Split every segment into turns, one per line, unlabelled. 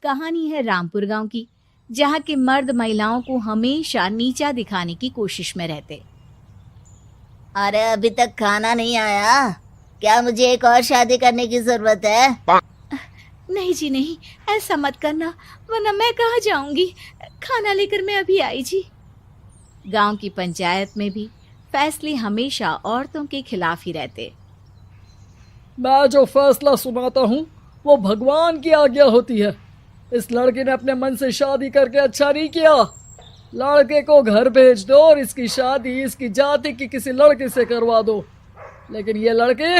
कहानी है रामपुर गांव की, जहां के मर्द महिलाओं को हमेशा नीचा दिखाने की कोशिश में रहते।
अरे अभी तक खाना नहीं आया, क्या मुझे एक और शादी करने की जरूरत है?
नहीं जी नहीं, ऐसा मत करना, वरना मैं कहाँ जाऊंगी। खाना लेकर मैं अभी आई जी। गांव की पंचायत में भी फैसले हमेशा औरतों के खिलाफ ही रहते।
मैं जो फैसला सुनाता हूँ वो भगवान की आज्ञा होती है। इस लड़के ने अपने मन से शादी करके अच्छा नहीं किया। लड़के को घर भेज दो और इसकी शादी इसकी जाति की किसी लड़के से करवा दो। लेकिन ये लड़की,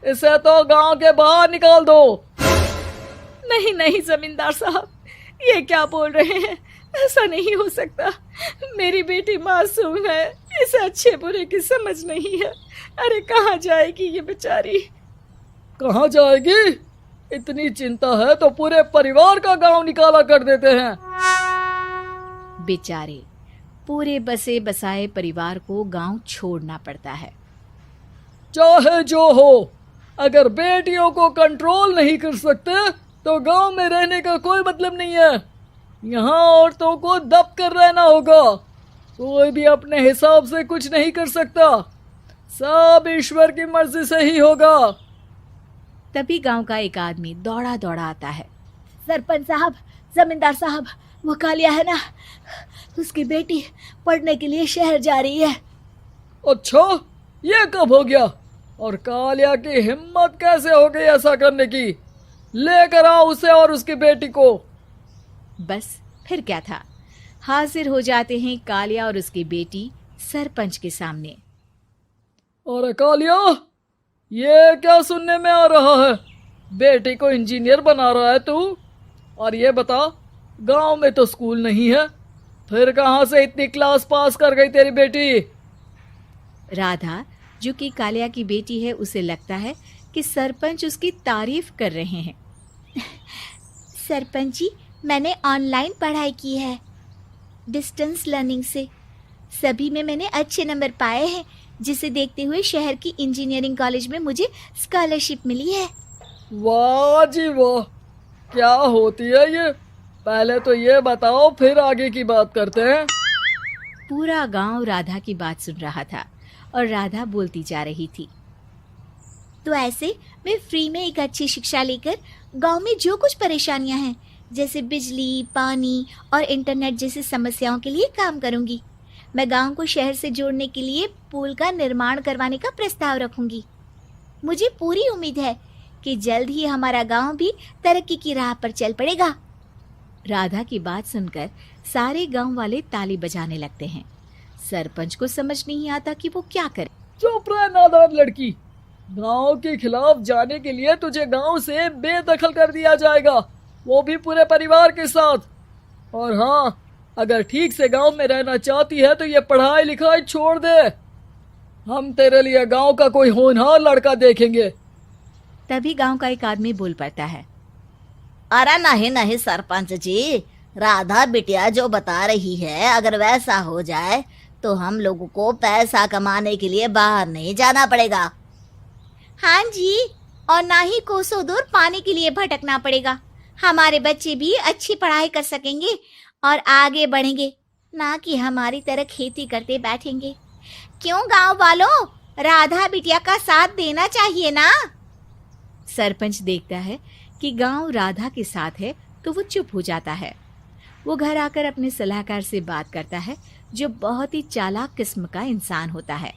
इसे तो गांव के बाहर निकाल दो।
नहीं नहीं जमींदार साहब, ये क्या बोल रहे हैं? ऐसा नहीं हो सकता। मेरी बेटी मासूम है, इसे अच्छे बुरे की समझ नहीं है। अरे कहाँ जाएगी ये बेचारी?
कहाँ जाएगी? इतनी चिंता है तो पूरे परिवार का गांव निकाला कर देते हैं।
बेचारे पूरे बसे बसाए परिवार को गांव छोड़ना पड़ता है।
चाहे जो हो, अगर बेटियों को कंट्रोल नहीं कर सकते तो गांव में रहने का कोई मतलब नहीं है। यहाँ औरतों को दब कर रहना होगा। कोई भी अपने हिसाब से कुछ नहीं कर सकता, सब ईश्वर की मर्जी से ही होगा।
तभी गांव का एक आदमी दौड़ा दौड़ा आता है। सरपंच साहब, जमींदार साहब, वो कालिया है ना, उसकी बेटी पढ़ने के लिए शहर जा रही है।
अच्छा, ये कब हो गया? और कालिया की हिम्मत कैसे हो गई ऐसा करने की? लेकर आओ उसे और उसकी बेटी को।
बस फिर क्या था, हाजिर हो जाते हैं कालिया और उसकी बेटी सरपंच के सामने।
अरे कालिया, ये क्या सुनने में आ रहा है? बेटी को इंजीनियर बना रहा है तू? और ये बता, गांव में तो स्कूल नहीं है, फिर कहां से इतनी क्लास पास कर गई तेरी बेटी?
राधा, जो कि कालिया की बेटी है, उसे लगता है कि सरपंच उसकी तारीफ कर रहे हैं। सरपंच जी, मैंने ऑनलाइन पढ़ाई की है, डिस्टेंस लर्निंग से। सभी में मैंने अच्छे नंबर पाए हैं, जिसे देखते हुए शहर की इंजीनियरिंग कॉलेज में मुझे स्कॉलरशिप मिली है।
वाह जी वाह, क्या होती है ये? पहले तो ये बताओ, फिर आगे की बात करते हैं।
पूरा गांव राधा की बात सुन रहा था और राधा बोलती जा रही थी। तो ऐसे मैं फ्री में एक अच्छी शिक्षा लेकर गांव में जो कुछ परेशानियां हैं, जैसे बिजली, पानी और इंटरनेट जैसी समस्याओं के लिए काम करूंगी। मैं गांव को शहर से जोड़ने के लिए पुल का निर्माण करवाने का प्रस्ताव रखूंगी। मुझे पूरी उम्मीद है कि जल्द ही हमारा गांव भी तरक्की की राह पर चल पड़ेगा। राधा की बात सुनकर सारे गांव वाले ताली बजाने लगते हैं। सरपंच को समझ नहीं आता कि वो क्या करे।
चुप रह नादान लड़की, गांव के खिलाफ जाने के लिए तुझे गांव से बेदखल कर दिया जाएगा, वो भी पूरे परिवार के साथ। और हाँ, अगर ठीक से गांव में रहना चाहती है तो ये पढ़ाई लिखाई छोड़ दे। हम तेरे लिए गांव का कोई होनहार लड़का देखेंगे।
तभी गांव का एक आदमी बोल पड़ता है।
अरे नहीं नहीं सरपंच जी, राधा बिटिया जो बता रही है, अगर वैसा हो जाए तो हम लोगों को पैसा कमाने के लिए बाहर नहीं जाना पड़ेगा।
हाँ जी, और ना ही कोसों दूर पानी के लिए भटकना पड़ेगा। हमारे बच्चे भी अच्छी पढ़ाई कर सकेंगे और आगे बढ़ेंगे, ना कि हमारी तरह खेती करते बैठेंगे। क्यों गांव वालों, राधा बिटिया का साथ देना चाहिए ना। सरपंच देखता है कि गांव राधा के साथ है तो वो चुप हो जाता है। वो घर आकर अपने सलाहकार से बात करता है, जो बहुत ही चालाक किस्म का इंसान होता है।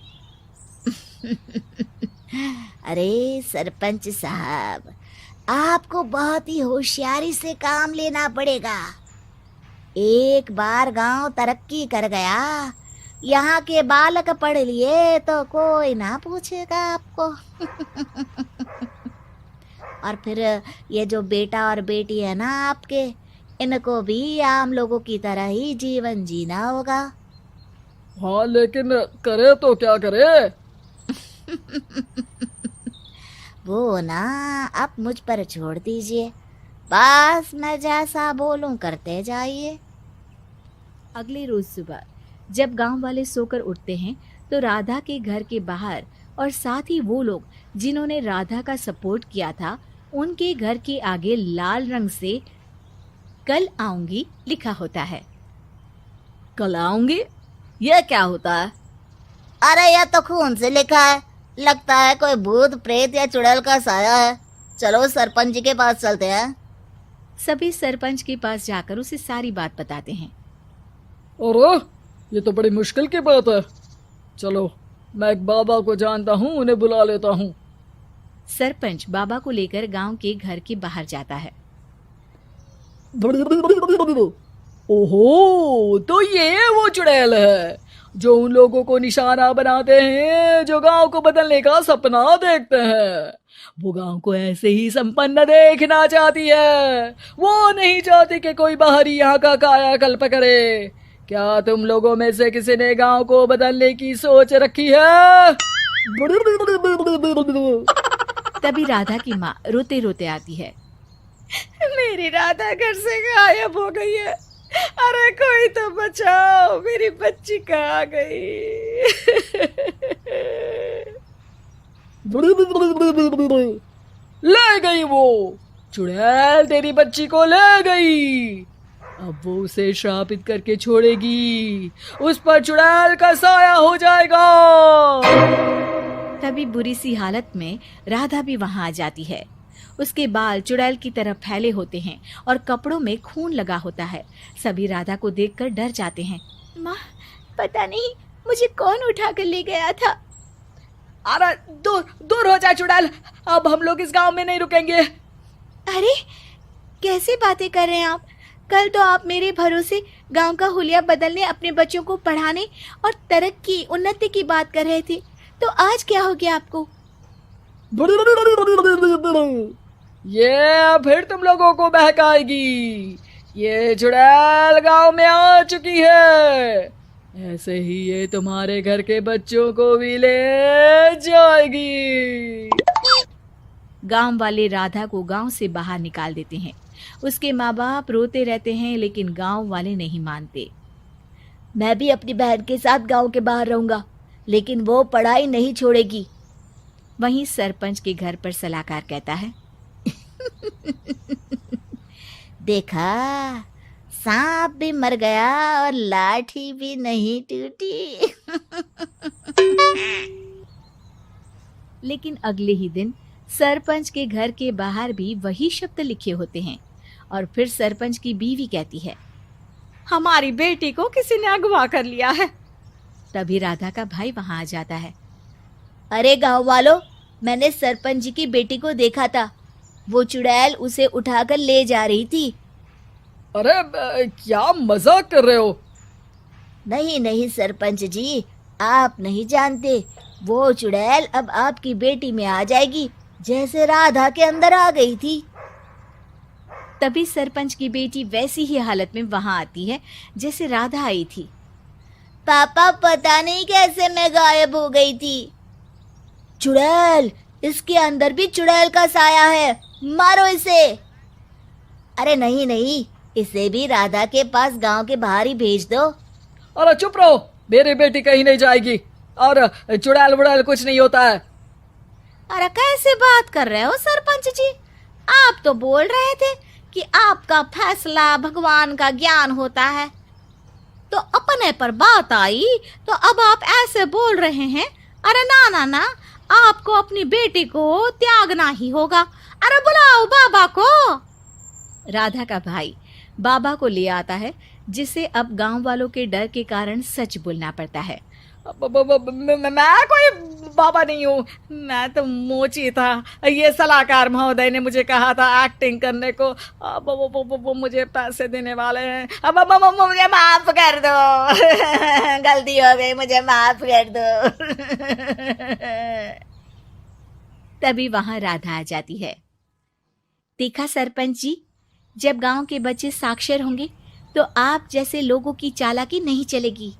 अरे सरपंच साहब, आपको बहुत ही होशियारी से काम लेना पड़ेगा। एक बार गांव तरक्की कर गया, यहाँ के बालक पढ़ लिए तो कोई ना पूछेगा आपको। और फिर ये जो बेटा और बेटी है ना आपके, इनको भी आम लोगों की तरह ही जीवन जीना होगा।
हाँ, लेकिन करे तो क्या करे?
वो ना आप मुझ पर छोड़ दीजिए, बस मैं जैसा बोलूं करते जाइए।
अगले रोज सुबह जब गांव वाले सोकर उठते हैं तो राधा के घर के बाहर और साथ ही वो लोग जिन्होंने राधा का सपोर्ट किया था, उनके घर के आगे लाल रंग से कल आऊंगी लिखा होता है।
कल आऊंगी, यह क्या होता है?
अरे यह तो खून से लिखा है, लगता है कोई भूत प्रेत या चुड़ैल का साया है। चलो सरपंच जी के पास चलते हैं।
सभी सरपंच के पास जाकर उसे सारी बात बताते हैं।
अरे ये तो बड़ी मुश्किल की बात है। चलो मैं एक बाबा को जानता हूँ, उन्हें बुला लेता हूँ।
सरपंच बाबा को लेकर गांव के घर के बाहर जाता है।
ओहो, तो ये वो चुड़ैल है जो उन लोगों को निशाना बनाते हैं जो गांव को बदलने का सपना देखते हैं। वो गांव को ऐसे ही संपन्न देखना चाहती है, वो नहीं चाहती कि कोई बाहरी यहाँ का कायाकल्प करे। क्या तुम लोगों में से किसी ने गांव को बदलने की सोच रखी है?
तभी राधा की माँ रोते रोते आती है।
मेरी राधा घर से गायब हो गई है। अरे कोई तो बचाओ, मेरी बच्ची कहाँ गई?
ले गई वो चुड़ैल, तेरी बच्ची को ले गई। अब वो उसे श्रापित करके छोड़ेगी, उस पर चुड़ैल का साया हो जाएगा।
तभी बुरी सी हालत में राधा भी वहां आ जाती है। उसके बाल चुड़ैल की तरह फैले होते हैं और कपड़ों में खून लगा होता है। सभी राधा को देखकर डर जाते हैं।
माँ, पता नहीं मुझे कौन उठा कर ले गया था।
अरे दूर दूर हो जा चुड़ैल, अब हम लोग इस गांव में नहीं रुकेंगे।
अरे कैसे बातें कर रहे हैं आप? कल तो आप मेरे भरोसे गांव का हुलिया बदलने, अपने बच्चों को पढ़ाने और तरक्की उन्नति की बात कर रहे थे, तो आज क्या हो गया आपको?
ये फिर तुम लोगों को बहकाएगी। ये चुड़ैल गांव में आ चुकी है, ऐसे ही ये तुम्हारे घर के बच्चों को भी ले जाएगी।
गांव वाले राधा को गांव से बाहर निकाल देते हैं। उसके माँ बाप रोते रहते हैं, लेकिन गांव वाले नहीं मानते।
मैं भी अपनी बहन के साथ गांव के बाहर रहूंगा, लेकिन वो पढ़ाई नहीं छोड़ेगी।
वहीं सरपंच के घर पर सलाहकार कहता है।
देखा, सांप भी मर गया और लाठी भी नहीं टूटी।
लेकिन अगले ही दिन सरपंच के घर के बाहर भी वही शब्द लिखे होते हैं। और फिर सरपंच की बीवी कहती है,
हमारी बेटी को किसी ने अगवा कर लिया है।
तभी राधा का भाई वहां आ जाता है।
अरे गांव वालों, मैंने सरपंच जी की बेटी को देखा था। वो चुड़ैल उसे उठाकर ले जा रही थी।
अरे क्या मजाक कर रहे हो?
नहीं नहीं सरपंच जी, आप नहीं जानते। वो चुड़ैल अब आपकी बेटी में आ जाएगी, जैसे राधा के अंदर आ गई थी।
तभी सरपंच की बेटी वैसी ही हालत में वहां आती है जैसे राधा आई थी।
पापा, पता नहीं कैसे मैं गायब हो गई थी। चुड़ैल, इसके अंदर भी चुड़ैल का साया है, मारो इसे। अरे नहीं नहीं, इसे भी राधा के पास गांव के बाहर ही भेज दो।
अरे चुप रहो, मेरी बेटी कहीं नहीं जाएगी और चुड़ैल वुड़ैल कुछ नहीं होता है।
अरे कैसे बात कर रहे हो सरपंच जी? आप तो बोल रहे थे कि आपका फैसला भगवान का ज्ञान होता है, तो अपने पर बात आई तो अब आप ऐसे बोल रहे हैं। अरे ना ना ना, आपको अपनी बेटी को त्यागना ही होगा। अरे बुलाओ बाबा को।
राधा का भाई बाबा को ले आता है, जिसे अब गांव वालों के डर के कारण सच बोलना पड़ता है।
मैं कोई बाबा नहीं हूँ, मैं तो मोची था। ये सलाहकार महोदय ने मुझे कहा था एक्टिंग करने को। अब वो मुझे पैसे देने वाले हैं। अब
मुझे माफ कर दो। गलती हो गई, मुझे माफ कर दो।
तभी वहां राधा आ जाती है। देखा सरपंच जी, जब गांव के बच्चे साक्षर होंगे तो आप जैसे लोगों की चालाकी नहीं चलेगी।